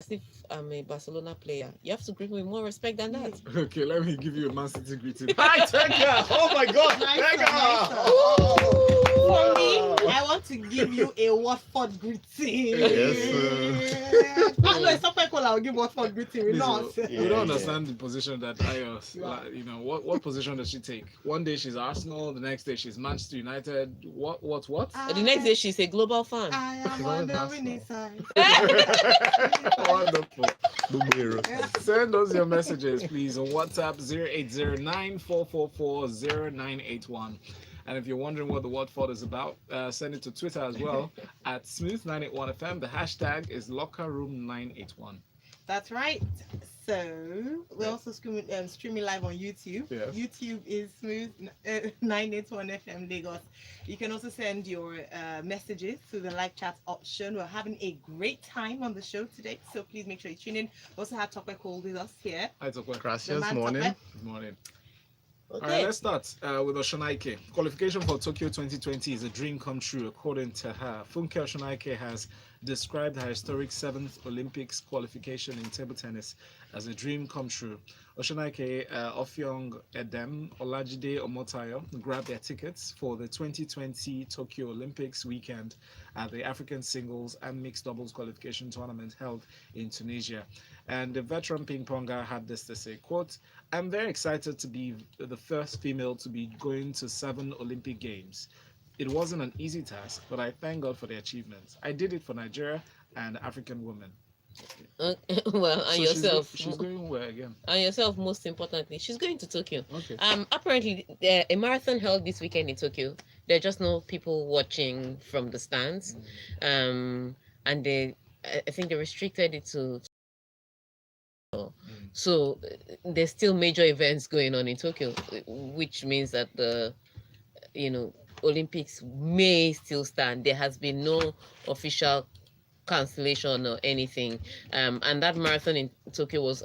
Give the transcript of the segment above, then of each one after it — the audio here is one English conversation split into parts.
as if I'm a Barcelona player. You have to greet me with more respect than that. Okay, let me give you a Man City greeting. Hi, Tega! Oh my God, Nice one, Tega! nice one. Oh, For me, wow. I want to give you a Watford greeting. Yes, I know it's Tope Cole. I'll give Watford greeting. We're Please, not. we don't understand the position that Ayo, Yeah. what position does she take? One day she's Arsenal, the next day she's Manchester United. What? The next day she's a global fan. I am on the winning side. Wonderful. Yeah. Send us your messages, please, on WhatsApp 0809444091. And if you're wondering what the Watford is about, send it to Twitter as well at Smooth981FM. The hashtag is LockerRoom981. That's right. So we're also streaming live on YouTube. Yes. YouTube is Smooth 981 FM Lagos. You can also send your messages to the live chat option. We're having a great time on the show today, so please make sure you tune in. We also have Tope Cole with us here. Hi, Tokwe. The man Morning. Tope. Good morning. Okay. All right, let's start with Oshonaike. Qualification for Tokyo 2020 is a dream come true, according to her. Funke Oshonaike has described her historic 7th Olympics qualification in table tennis as a dream come true. Oshonaike, Ofyong Edem, Olajide Omotayo grabbed their tickets for the 2020 Tokyo Olympics weekend at the African singles and mixed doubles qualification tournament held in Tunisia. And the veteran ping ponger had this to say, quote, "I'm very excited to be the first female to be going to 7 Olympic Games. It wasn't an easy task, but I thank God for the achievements. I did it for Nigeria and African women." Well, and So yourself. she's going where again? And yourself, most importantly, she's going to Tokyo. Okay. Apparently, a marathon held this weekend in Tokyo. There are just no people watching from the stands. And I think they restricted it to. So there's still major events going on in Tokyo, which means that the Olympics may still stand. There has been no official cancellation or anything. And that marathon in Tokyo was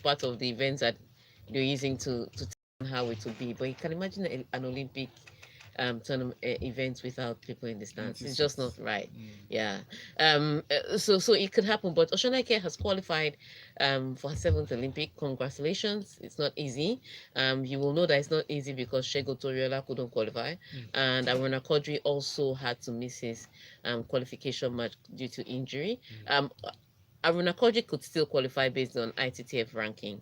part of the events that they're using to tell how it would be. But you can imagine an Olympic tournament events without people in the stands. It's just not right. Yeah. So it could happen. But Oshonaike has qualified for her 7th Olympic. Congratulations. It's not easy. You will know that it's not easy because Shego Toriola couldn't qualify, and Aruna Kodri also had to miss his qualification match due to injury. Aruna Kodri could still qualify based on ITTF ranking,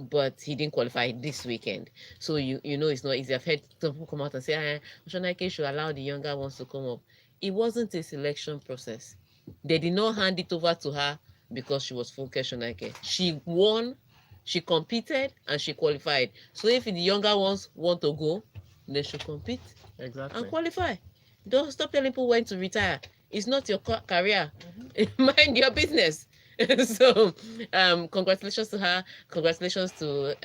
but he didn't qualify this weekend. So you know it's not easy. I've heard some people come out and say, Oshonaike should allow the younger ones to come up. It wasn't a selection process. They did not hand it over to her because she was Funke Oshonaike. She won, she competed, and she qualified. So if the younger ones want to go, they should compete and qualify. Don't stop telling people when to retire. It's not your career. Mind your business. So, congratulations to her. Congratulations to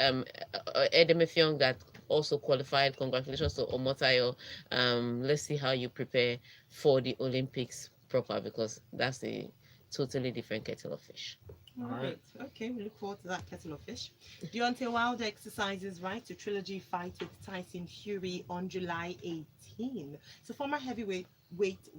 Edem Effiong that also qualified. Congratulations to Omotayo. Let's see how you prepare for the Olympics proper, because that's a totally different kettle of fish. All right. Okay, we look forward to that kettle of fish. Deontay Wilder exercises right to trilogy fight with Tyson Fury on July 18. So former heavyweight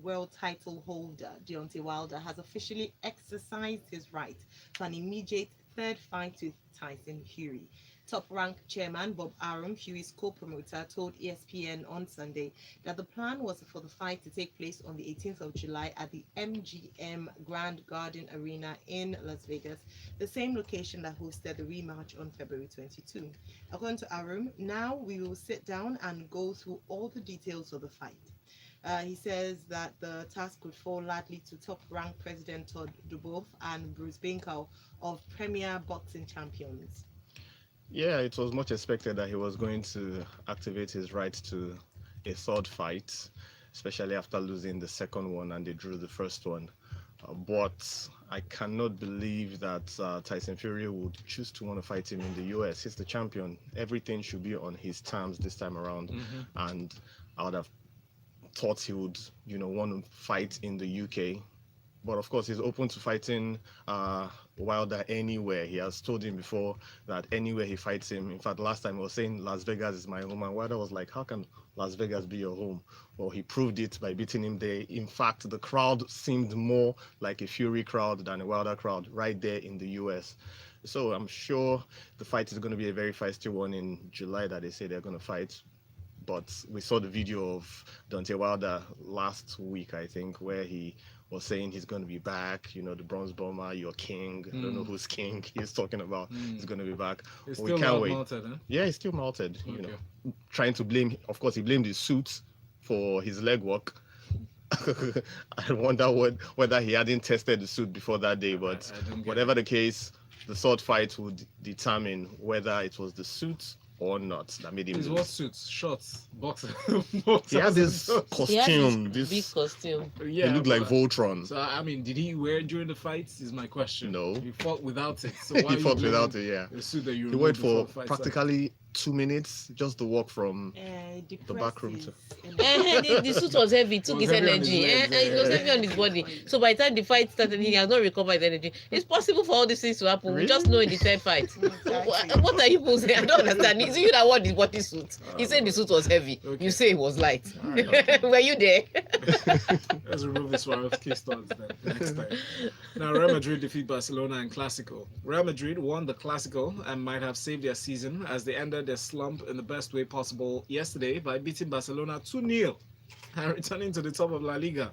world title holder Deontay Wilder has officially exercised his right to an immediate third fight with Tyson Fury. Top Rank chairman Bob Arum, Fury's co-promoter, told ESPN on Sunday that the plan was for the fight to take place on the 18th of July at the MGM Grand Garden Arena in Las Vegas, the same location that hosted the rematch on February 22. According to Arum, now we will sit down and go through all the details of the fight. He says that the task would fall largely to top-ranked President Todd Duboff and Bruce Binkle of Premier Boxing Champions. Yeah, it was much expected that he was going to activate his right to a third fight, especially after losing the second one and they drew the first one. But I cannot believe that Tyson Fury would choose to want to fight him in the US. He's the champion. Everything should be on his terms this time around. And I would have thought he would, want to fight in the UK But of course, he's open to fighting Wilder anywhere. He has told him before that anywhere he fights him. In fact, last time he was saying Las Vegas is my home, and Wilder was like, "How can Las Vegas be your home?" Well, he proved it by beating him there. In fact, the crowd seemed more like a Fury crowd than a Wilder crowd right there in the US. So I'm sure the fight is going to be a very feisty one in July that they say they're going to fight. But we saw the video of Deontay Wilder last week, I think, where he was saying he's going to be back. You know, the bronze bomber, your king. I don't know who's king he's talking about. He's going to be back. It's We still can't not wait. melted, huh? Yeah, he's still melted. You Okay. know, trying to blame. Of course, he blamed his suit for his leg work. I wonder whether he hadn't tested the suit before that day. But I don't get whatever the case, the sword fight would determine whether it was the suit or not that made him His lose. what suits? Shorts, boxers. He had this He had costume. this big This costume. he looked like but- Voltron. So I mean, did he wear it during the fights? Is my question. No. He fought without it. So why He are you fought blaming without it. Yeah, the suit that you he went removed for before the fight practically 2 minutes just to walk from. The back room too. The suit was heavy, it took Was his heavy on his energy. legs, It was yeah. heavy on his body. So by the time the fight started, he has not recovered his energy. It's possible for all these things to happen. We just know in the third fight. What are you people saying? I don't understand. It's you that wore the body suit. He said the suit was heavy. Okay. You say it was light. Alright. Were you there? Let's remove this Swarovski studs then next time. Now, Real Madrid defeat Barcelona in Clasico. Real Madrid won the Clasico and might have saved their season as they ended their slump in the best way possible yesterday by beating Barcelona 2-0 and returning to the top of La Liga.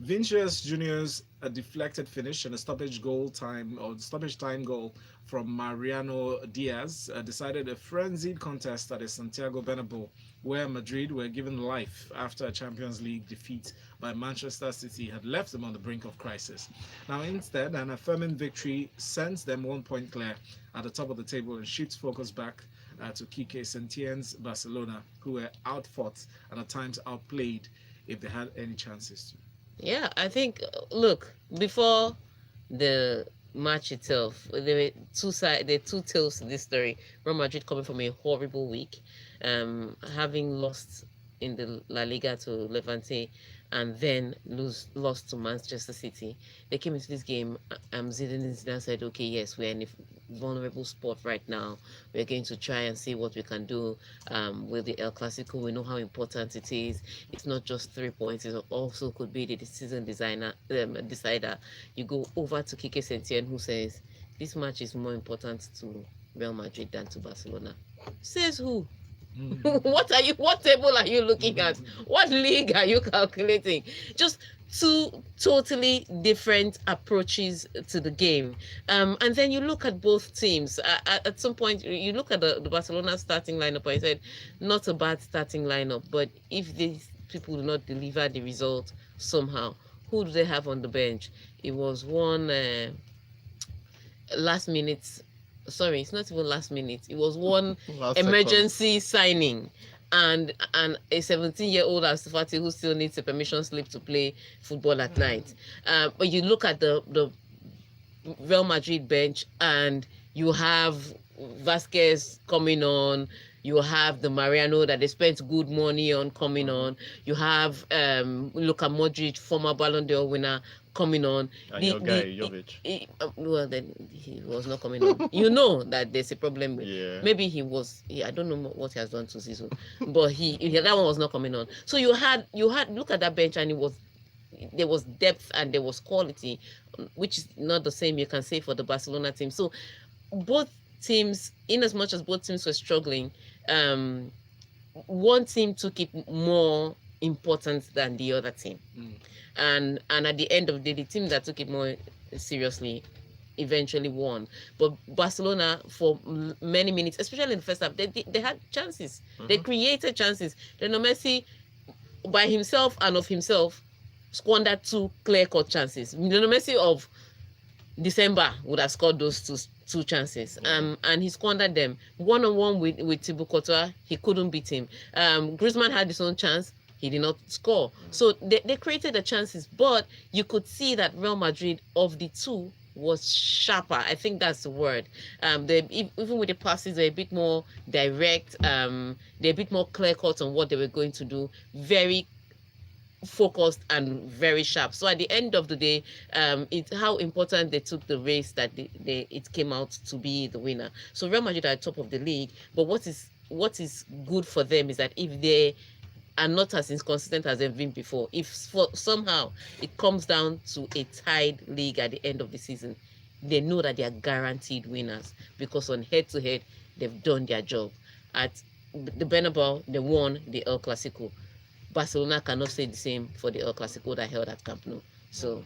Vinicius Junior's a deflected finish and a stoppage time goal from Mariano Diaz decided a frenzied contest at the Santiago Bernabeu, where Madrid were given life after a Champions League defeat by Manchester City had left them on the brink of crisis. Now, instead, an affirming victory sends them 1 point clear at the top of the table and shifts focus back to Quique Setien's Barcelona, who were outfought and at times outplayed if they had any chances to. Yeah, I think, look, before the match itself, there were two tales to this story. Real Madrid coming from a horrible week, having lost in the La Liga to Levante and then lost to Manchester City. They came into this game, Zidane said, okay, yes, we're in a vulnerable spot right now. We're going to try and see what we can do with the El Clasico. We know how important it is. It's not just 3 points, it also could be the season decider. You go over to Quique Setién, who says, this match is more important to Real Madrid than to Barcelona. Says who? What table are you looking at? What league are you calculating? Just two totally different approaches to the game. And then you look at both teams. At some point, you look at the Barcelona starting lineup. I said, not a bad starting lineup, but if these people do not deliver the result somehow, who do they have on the bench? It was one last minute. Sorry, it's not even last minute. It was one Last emergency signing, and a 17-year-old Ansu Fati who still needs a permission slip to play football at night. But you look at the Real Madrid bench, and you have Vasquez coming on. You have the Mariano that they spent good money on coming on. You have Luka Modric, former Ballon d'Or winner, coming on. And your guy, Jovic. Well, then he was not coming on. You know that there's a problem with. Yeah. Maybe he was. I don't know what he has done to Zizou, but that one was not coming on. So you had look at that bench, and there was depth and there was quality, which is not the same you can say for the Barcelona team. So both teams, in as much as both teams were struggling, one team took it more important than the other team. And at the end of the day, the team that took it more seriously eventually won. But Barcelona, for many minutes, especially in the first half, they had chances. They created chances. Lionel Messi, by himself and of himself, squandered 2 clear-cut chances. Lionel Messi of December would have scored those two chances, and he squandered them. One-on-one with Thibaut Courtois, he couldn't beat him. Griezmann had his own chance. He did not score. So they created the chances, but you could see that Real Madrid, of the two, was sharper. I think that's the word. Even with the passes, they're a bit more direct. They're a bit more clear-cut on what they were going to do. Very focused and very sharp. So at the end of the day, it's how important they took the race that it came out to be the winner. So Real Madrid are at top of the league, but what is good for them is that if they are not as inconsistent as they've been before, if somehow it comes down to a tied league at the end of the season, they know that they are guaranteed winners, because on head-to-head, they've done their job. At the Bernabeu, they won the El Clasico. Barcelona cannot say the same for the El Clasico that held at Camp Nou. So,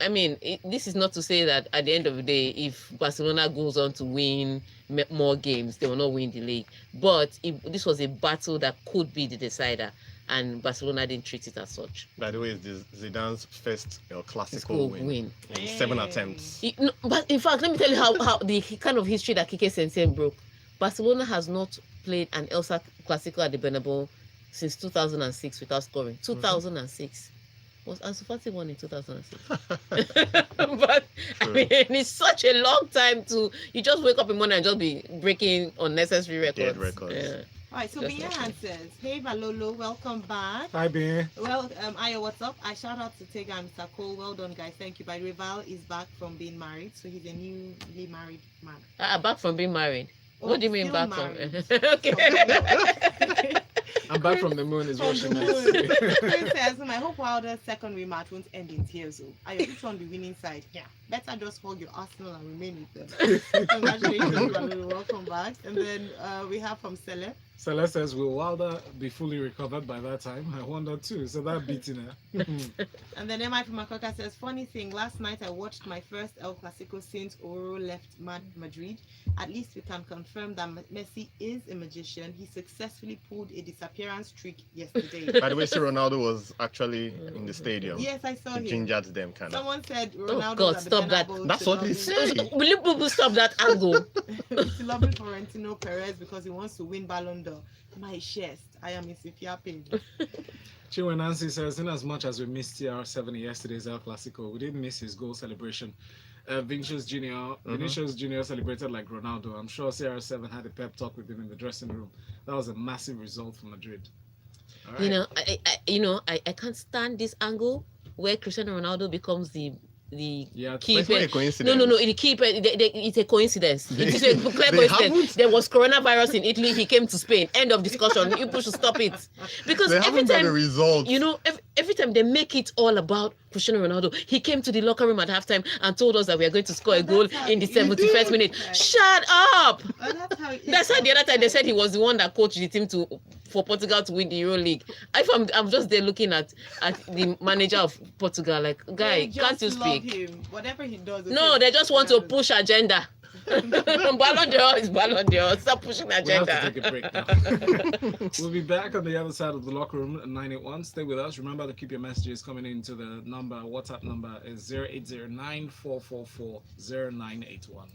I mean, this is not to say that at the end of the day, if Barcelona goes on to win more games, they will not win the league. But this was a battle that could be the decider, and Barcelona didn't treat it as such. By the way, it's Zidane's first El Clasico win. Hey. 7 attempts. But in fact, let me tell you how the kind of history that Kike Sensei broke. Barcelona has not played an El Clasico at the Bernabeu since 2006 without scoring. 2006. Was Ansu Fati won in 2006? But I mean, it's such a long time you just wake up in the morning and just be breaking unnecessary records. Dead records. Yeah. All right, so Just Bian like says, hey Valolo, welcome back. Hi, Ben. Well, Ayo, what's up? I shout out to Tega and Mr. Cole. Well done, guys. Thank you. By the way, Val is back from being married, so he's a newly married man. Back from being married. Oh, What do you mean still back married. from? Okay. I'm back from the moon is From what she the meant. moon. Chris says, I hope Wilder's second rematch won't end in tears. Ayo, which one the winning side? Yeah, better just hold your Arsenal and remain with them. Congratulations, Valolo. Welcome back. And then we have from Sele. Celeste says, will Wilder be fully recovered by that time? I wonder too. So that beating her. And then MI from Makoka says, funny thing, last night I watched my first El Clasico since Oro left Madrid. At least we can confirm that Messi is a magician. He successfully pulled a disappearance trick yesterday. By the way, Ronaldo was actually in the stadium. Yes, I saw He him. gingered them kind of. Someone said Ronaldo God, at the stop that. Bernabeu That's to what they lobby- say. Will you people stop that angle? to lobby Florentino Perez because he wants to win Ballon d'Or. My chest, I am in severe pain. Chinwe Nancy says, in as much as we missed CR7 yesterday's El Clasico, we didn't miss his goal celebration. Vinicius Jr. celebrated like Ronaldo. I'm sure CR7 had a pep talk with him in the dressing room. That was a massive result for Madrid. All right. I can't stand this angle where Cristiano Ronaldo becomes the Yeah, keeper. It's not a coincidence. No, the keeper. It's a coincidence. It's a clear They coincidence. haven't. There was coronavirus in Italy. He came to Spain. End of discussion. People should stop it, because They every haven't got a time result. every time they make it all about Cristiano Ronaldo. He came to the locker room at halftime and told us that we are going to score a goal in the 71st minute. Shut up! That's how the other time they said he was the one that coached the team for Portugal to win the Euro League. I'm just there looking at the manager of Portugal, like, guy, can't you speak? Him. Whatever he does. No, they just want to push agenda. Ballon d'Or is Ballon d'Or. Stop pushing We have agenda. to take a break now. We'll be back on the other side of the locker room at 981. Stay with us. Remember to keep your messages coming into the number. WhatsApp number is 0809 444 0981.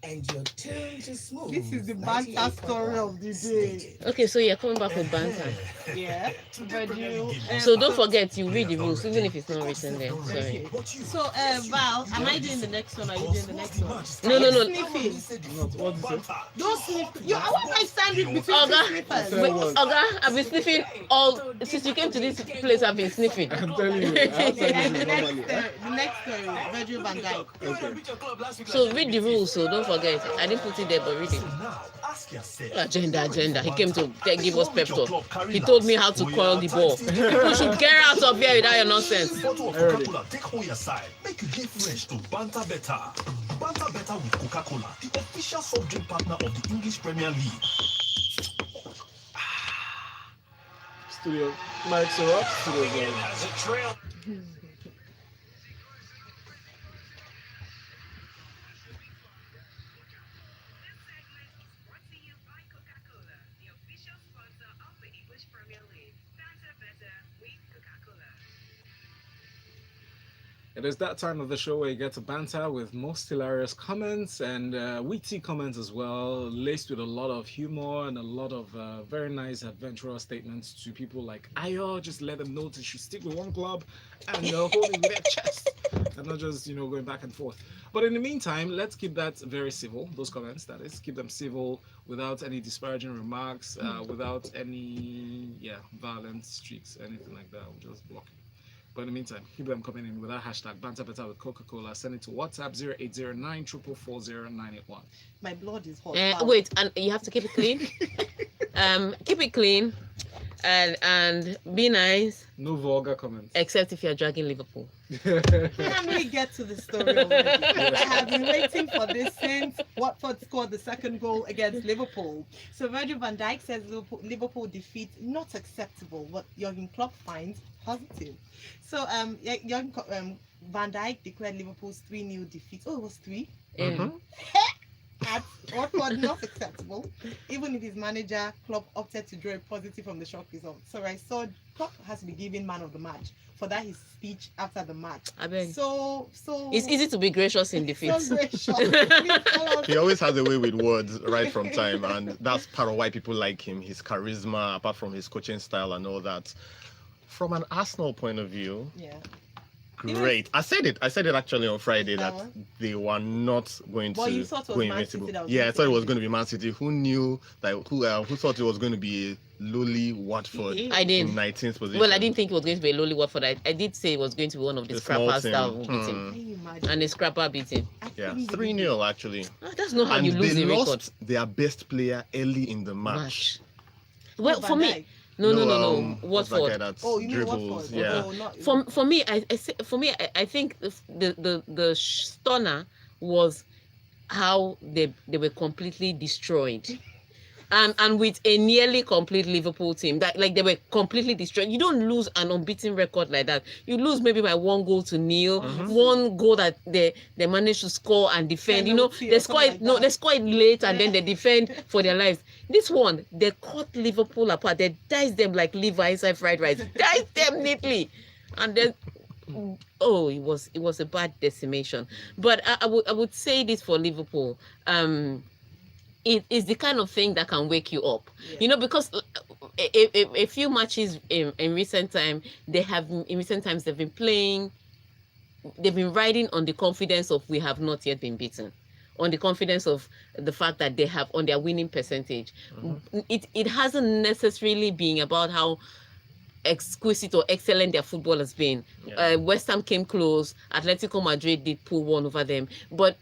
And your turn to smooth. This is the banter story of the day. Okay, so you're coming back with banter. Yeah. But you, So don't forget, you read the rules, even if it's not written there. Sorry. So, Val, am I doing the next one? Are you doing the next one? No. Sniffing. What did you say? Don't sniff. I want my sandwich between two Oga, sniffers. wait, Oga, I've been sniffing since you came to this place. I've been sniffing. I'm telling you. I have Okay, said and this the normally. next story, Virgil van Dijk. So read the rules, so don't forget. I didn't put it there, but read it. Agenda. He came to give us pep talk. He told me how to coil the ball. You should get out of here without your nonsense. Coca-Cola, take hold your side. Make you get fresh to Banter Better. Banter Better with Coca-Cola, the official soft drink partner of the English Premier League. Studio mics are up. Studio's on. It is that time of the show where you get to banter with most hilarious comments and witty comments as well, laced with a lot of humor and a lot of very nice adventurous statements to people like Ayo. Just let them know to should stick with one club and hold it with their chest. and not just going back and forth. But in the meantime, let's keep that very civil. Those comments, that is, keep them civil without any disparaging remarks, without any violent streaks, anything like that. We'll just block it. But in the meantime, keep them coming in with our hashtag banter better with Coca-Cola. Send it to WhatsApp 0809 4440981. My blood is hot. Wait, and you have to keep it clean. Keep it clean, and be nice. No vulgar comments. Except if you're dragging Liverpool. Can we get to the story already? I have been waiting for this since Watford scored the second goal against Liverpool. So Virgil van Dijk says Liverpool defeat not acceptable, what Jurgen Klopp finds positive. So Jurgen Van Dijk declared Liverpool's 3-0 defeat. Oh, it was 3? At Watford, not acceptable, even if his manager Klopp opted to draw a positive from the shock result. So I saw Klopp has to be given man of the match for that his speech after the match. I beg. So It's easy to be gracious in defeat. so gracious. Please tell us. He always has a way with words right from time, and that's part of why people like him. His charisma, apart from his coaching style and all that. From an Arsenal point of view, Yeah. great. I said it actually on Friday that Uh-huh. they were not going Well, to you thought it was go Man invincible. City that was Yeah, I going thought to it was win. going to be Man City. Who knew that? Who thought it was going to be lowly Watford I did. in 19th position? Well, I didn't think it was going to be a lowly Watford. I did say it was going to be one of the The small scrappers that team. will beat him. Can you imagine? And the scrapper beat him. I Yeah, couldn't 3-0 actually. That's not how And you lose they a record. lost their best player early in the match. Match. believe Well, it. for Van me, Dijk. no. What's that guy Watford. that Oh, you mean dribbles? Watford? Yeah. Oh, not, For me, I think the stunner was how they were completely destroyed. And with a nearly complete Liverpool team, that like they were completely destroyed. You don't lose an unbeaten record like that. You lose maybe by 1-0, one goal that they managed to score and defend. Penalty They or score something it. like No, that. they score it late and then they defend for their lives. This one, they cut Liverpool apart. They diced them like liver inside fried rice. Diced them neatly, and then. Oh, it was a bad decimation. But I would say this for Liverpool. It is the kind of thing that can wake you up, Yeah. because a few matches in recent times they've been playing, they've been riding on the confidence of we have not yet been beaten, on the confidence of the fact that they have on their winning percentage. It hasn't necessarily been about how exquisite or excellent their football has been. Yeah. West Ham came close, Atletico Madrid did pull one over them, but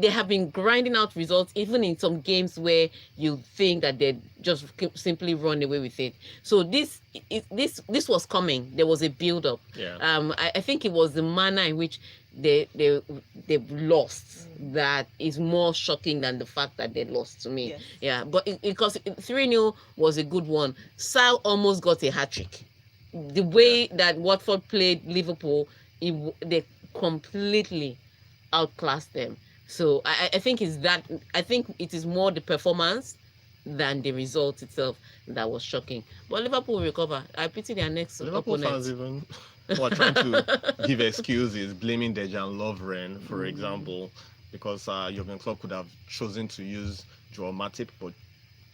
they have been grinding out results even in some games where you think that they just simply run away with it. So this was coming. There was a build up. Yeah. I think it was the manner in which they've lost that is more shocking than the fact that they lost to me. Yes. Yeah, but because 3-0 was a good one. Sal almost got a hat trick. The way that Watford played Liverpool, they completely outclassed them. So I think it is more the performance than the result itself that was shocking. But Liverpool will recover. I pity their next Liverpool opponent. fans even who are trying to give excuses, blaming Dejan Lovren, for example, because Jurgen Klopp could have chosen to use Joel Matip, but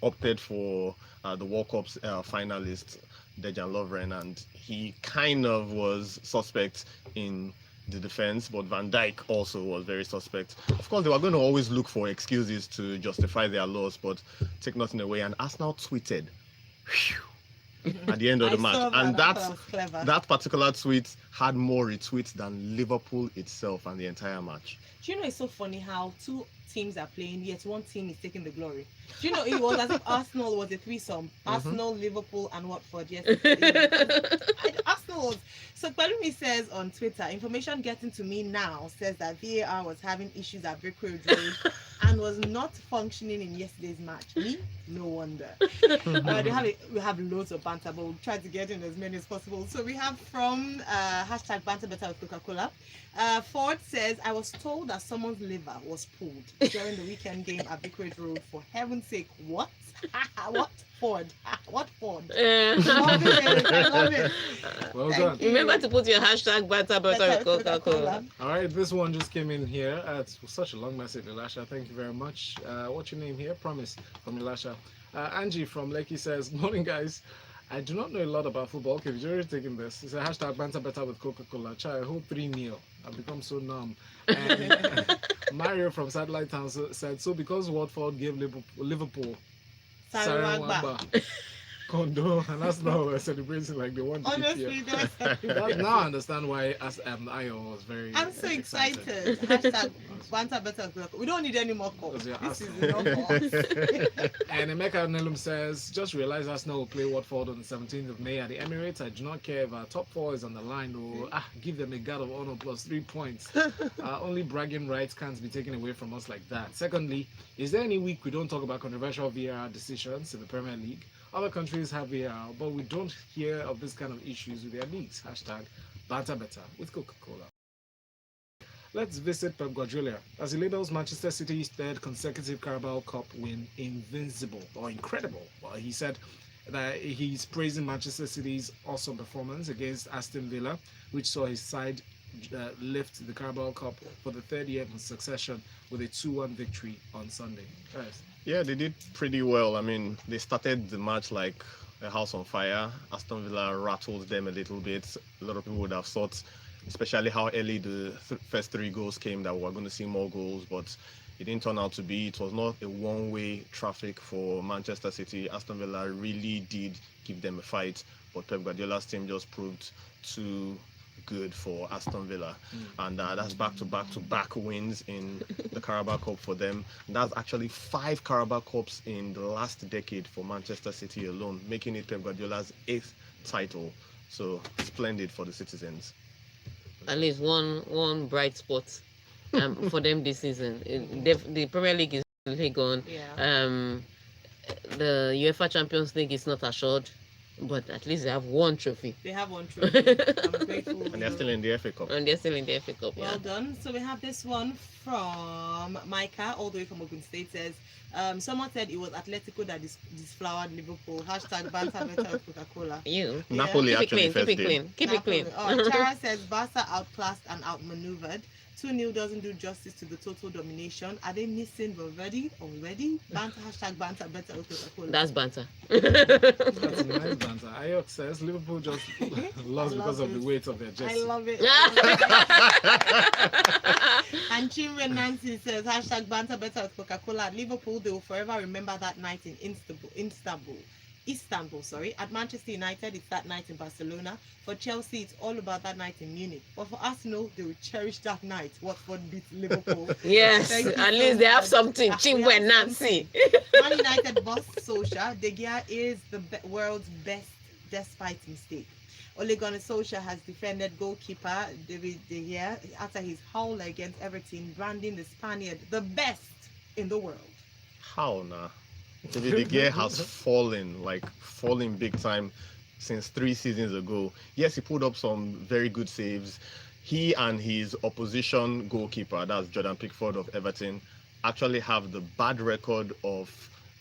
opted for the World Cup's finalist Dejan Lovren, and he kind of was suspect in the defense, but Van Dijk also was very suspect. Of course, they were going to always look for excuses to justify their loss, but take nothing away. And Arsenal tweeted at the end of the match, saw and I thought it was clever. that particular tweet had more retweets than Liverpool itself and the entire match. Do you know it's so funny how two teams are playing, yet one team is taking the glory? Do you know it was as if Arsenal was a threesome? Arsenal, Liverpool, and Watford. Yes, Arsenal was. So Pelumi says on Twitter, information getting to me now says that VAR was having issues at Vicarage Road and was not functioning in yesterday's match. Me? No wonder. We have loads of banter, but we'll try to get in as many as possible. So we have from hashtag banter better with Coca-Cola. Ford says, I was told that someone's liver was pulled during the weekend game at Vicarage Road. For heaven's sake, what? What Ford? What Ford? Love it, I love it. Well Thank done. you. Remember to put your hashtag better with Coca-Cola. All right, this one just came in here. It's such a long message, Elisha. Thank you very much. What's your name here? Promise from Elisha. Angie from Lekki says, morning, guys. I do not know a lot about football. Okay, you're taking this. It's a hashtag banter better with Coca-Cola. Chai, I hope 3-0. I've become so numb. And Mario from Satellite Town said, so because Watford gave Liverpool Sarewagba. Kondo, and that's now we're celebrating like they won the Honestly, EPL. Now I understand why Ayo was very I'm so excited. Hashtag banter better. We don't need any more calls. This is enough for us. And Emeka Nelum says, just realized Arsenal will play Watford on the 17th of May at the Emirates. I do not care if our top four is on the line or give them a guard of honor plus 3 points. Only bragging rights can't be taken away from us like that. Secondly, is there any week we don't talk about controversial VAR decisions in the Premier League? Other countries have VAR, but we don't hear of this kind of issues with their leagues. Hashtag banter better with Coca-Cola. Let's visit Pep Guardiola as he labels Manchester City's third consecutive Carabao Cup win invincible or incredible. Well, he said that he's praising Manchester City's awesome performance against Aston Villa, which saw his side lift the Carabao Cup for the third year in succession with a 2-1 victory on Sunday. Guys. Yeah, they did pretty well. I mean, they started the match like a house on fire. Aston Villa rattled them a little bit. A lot of people would have thought, especially how early the first 3 goals came, that we were going to see more goals, but it didn't turn out to be. It was not a one-way traffic for Manchester City. Aston Villa really did give them a fight, but Pep Guardiola's team just proved too good for Aston Villa, and that's back-to-back wins in the Carabao Cup for them. That's actually 5 Carabao Cups in the last decade for Manchester City alone, making it Pep Guardiola's 8th title. So splendid for the citizens. At least one bright spot for them this season. The Premier League is really gone. Yeah. The UEFA Champions League is not assured, but at least they have one trophy. They have one trophy. I'm grateful. And they're still in the FA Cup. And they're still in the FA Cup. Well done. So we have this one from Micah, all the way from Ogun State. Says, someone said it was Atletico that disflowered Liverpool. Hashtag banter better with Coca-Cola. You. Napoli Keep it actually clean. first Keep it did. clean. Keep it clean. Oh, Chara says Barca outclassed and outmaneuvered. 2-0 doesn't do justice to the total domination. Are they missing already? Banter, hashtag banter better with Coca-Cola. That's banter. That's a nice banter. Ayok says Liverpool just lost because of the weight of their jersey. I love it. And Chimwe Nancy says hashtag banter better with Coca-Cola. At Liverpool, they will forever remember that night in Istanbul, sorry. At Manchester United, it's that night in Barcelona. For Chelsea, it's all about that night in Munich. But for Arsenal, they will cherish that night. Watford beat Liverpool. Yes, at least they have something. Chimwe and Nancy. Man United boss Solskjaer, De Gea is the world's best despite mistake. Ole Gunnar Solskjaer has defended goalkeeper David De Gea after his howl against Everton, branding the Spaniard the best in the world. How now? David De Gea has fallen big time since 3 seasons ago. Yes, he put up some very good saves. He and his opposition goalkeeper, that's Jordan Pickford of Everton, actually have the bad record of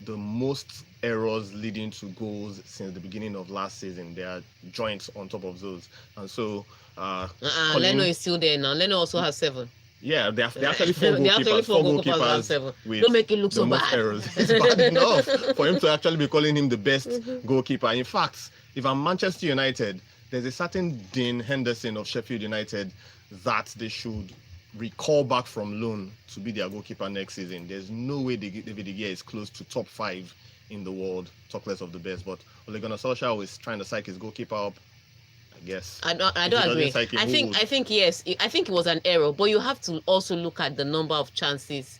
the most errors leading to goals since the beginning of last season. There are joints on top of those. And so Leno is still there now. Leno also has 7. Yeah, they actually 4 goalkeepers. 4 goalkeepers with don't make it look so bad. Errors. It's bad enough for him to actually be calling him the best goalkeeper. In fact, if I'm Manchester United, there's a certain Dean Henderson of Sheffield United that they should recall back from loan to be their goalkeeper next season. There's no way David De Gea is close to top 5 in the world, talk less of the best. But Ole Gunnar Solskjaer is trying to psych his goalkeeper up. Yes. I don't agree. I think yes. I think it was an error, but you have to also look at the number of chances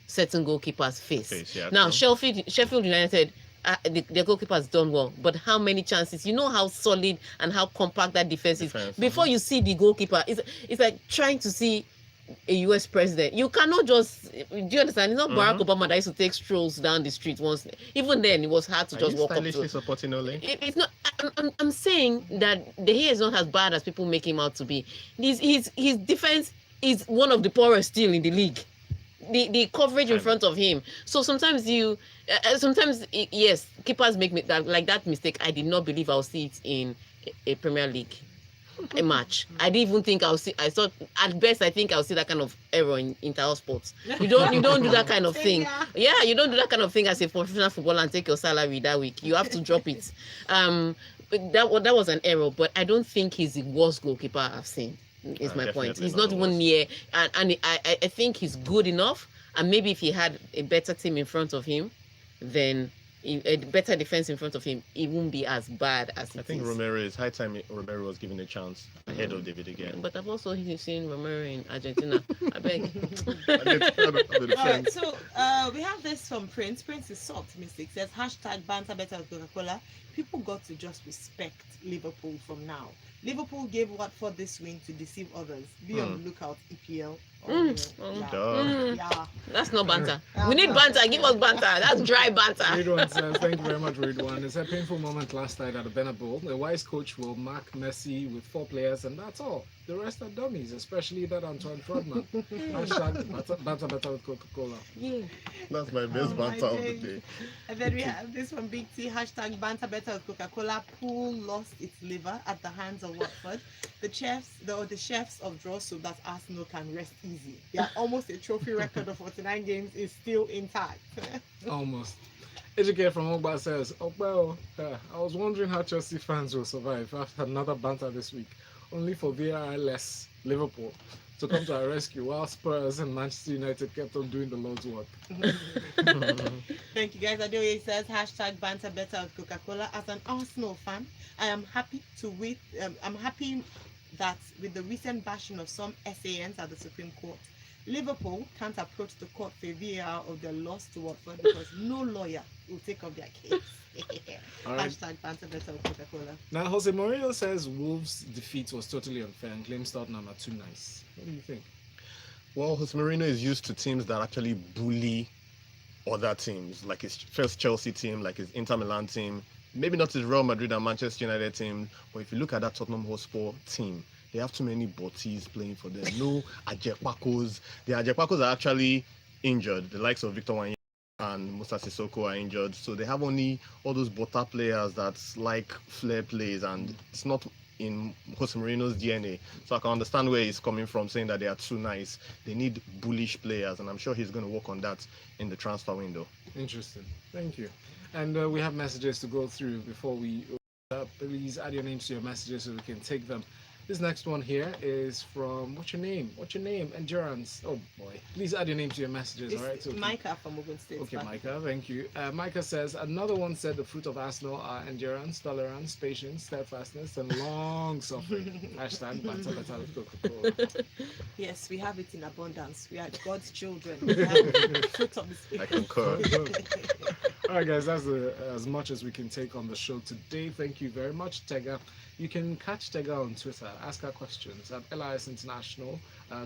certain goalkeepers face. Yeah, now, Sheffield United, their goalkeeper has done well, but how many chances? You know how solid and how compact that defense is. Before you see the goalkeeper, it's like trying to see a US president. You cannot just, do you understand? It's not Barack Obama that used to take strolls down the street once. Even then, it was hard to just walk up to. Supporting Ole? It's not. I'm saying that De Gea is not as bad as people make him out to be. His defense is one of the poorest still in the league. The coverage in front of him. So sometimes yes, keepers make that mistake. I did not believe I'll see it in a Premier League. a match. I didn't even think I'll see. I thought at best I think I'll see that kind of error in inter sports. You don't do that kind of thing. Yeah, you don't do that kind of thing as a professional footballer and take your salary that week. You have to drop it. That was an error, but I don't think he's the worst goalkeeper I've seen. Is my point. He's not even near, and I think he's good enough. And maybe if he had a better team in front of him, then a better defense in front of him, it won't be as bad as it is. I think Romero is high time Romero was given a chance ahead of David again. But I've also seen Romero in Argentina. I beg. Alright, so we have this from Prince. Prince is optimistic. Says hashtag banter better with Coca-Cola. People got to just respect Liverpool from now. Liverpool gave Watford this win to deceive others. Be on the lookout, EPL. Yeah. That's not banter. We need banter. Give us banter. That's dry banter. Ridwan says, thank you very much, Ridwan. It's a painful moment last night at the Bernabeu. A wise coach will mark Messi with 4 players, and that's all. The rest are dummies, especially that Antoine Frodman. Hashtag banter better with Coca-Cola. Yeah. That's my best banter of the day. And then we have this from Big T, hashtag banter better with Coca-Cola. Pool lost its liver at the hands of Watford. The chefs of draw so that Arsenal can rest easy. Yeah, almost a trophy record of 49 games is still intact. Almost. Educate from Ogba says, I was wondering how Chelsea fans will survive after another banter this week, only for VAR-less Liverpool to come to our rescue while Spurs and Manchester United kept on doing the Lord's work. Thank you guys. Adoye says hashtag banter better with Coca-Cola. As an Arsenal fan, I am happy I'm happy that with the recent bashing of some SANs at the Supreme Court, Liverpool can't approach the court for VAR of their loss to Watford because no lawyer will take up their case. Right. Hashtag banter better with Coca-Cola. Now, Jose Mourinho says Wolves' defeat was totally unfair and claims Tottenham are too nice. What do you think? Well, Jose Mourinho is used to teams that actually bully other teams, like his first Chelsea team, like his Inter Milan team, maybe not his Real Madrid and Manchester United team, but if you look at that Tottenham Hotspur team, they have too many botties playing for them. No Ajekpakos. The Ajekpakos are actually injured. The likes of Victor Wanyama and Musa Sissoko are injured. So they have only all those Bota players that like flair plays, and it's not in Jose Mourinho's DNA. So I can understand where he's coming from, saying that they are too nice. They need bullish players, and I'm sure he's going to work on that in the transfer window. Interesting. Thank you. And we have messages to go through before we please add your names to your messages so we can take them. This next one here is from, what's your name? Endurance. Oh boy. Please add your name to your messages, all right? So, Micah from Ogun State. Okay, Micah, thank you. Micah says, another one said the fruit of Arsenal are endurance, tolerance, patience, steadfastness, and long suffering. Hashtag banter better with Coca-Cola. Yes, we have it in abundance. We are God's children. We have the fruit of the Spirit. I concur. All right, guys, that's as much as we can take on the show today. Thank you very much, Tega. You can catch Tega on Twitter, ask her questions at LIS International,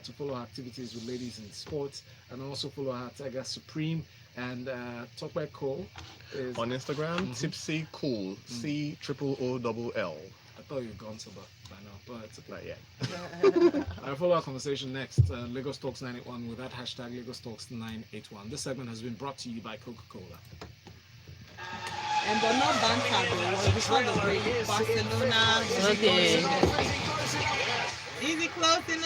to follow her activities with ladies in sports, and also follow her Tega Supreme. And Tope Cole is on Instagram, tipsycoooll, COOLL. I thought you'd gone sober by now, but it's okay. Not yet. I'll follow our conversation next. Lagos Talks 981 with that hashtag Lagos Talks 981. This segment has been brought to you by Coca-Cola. And but not banter though. Before the break, Barcelona. Okay. Easy closing.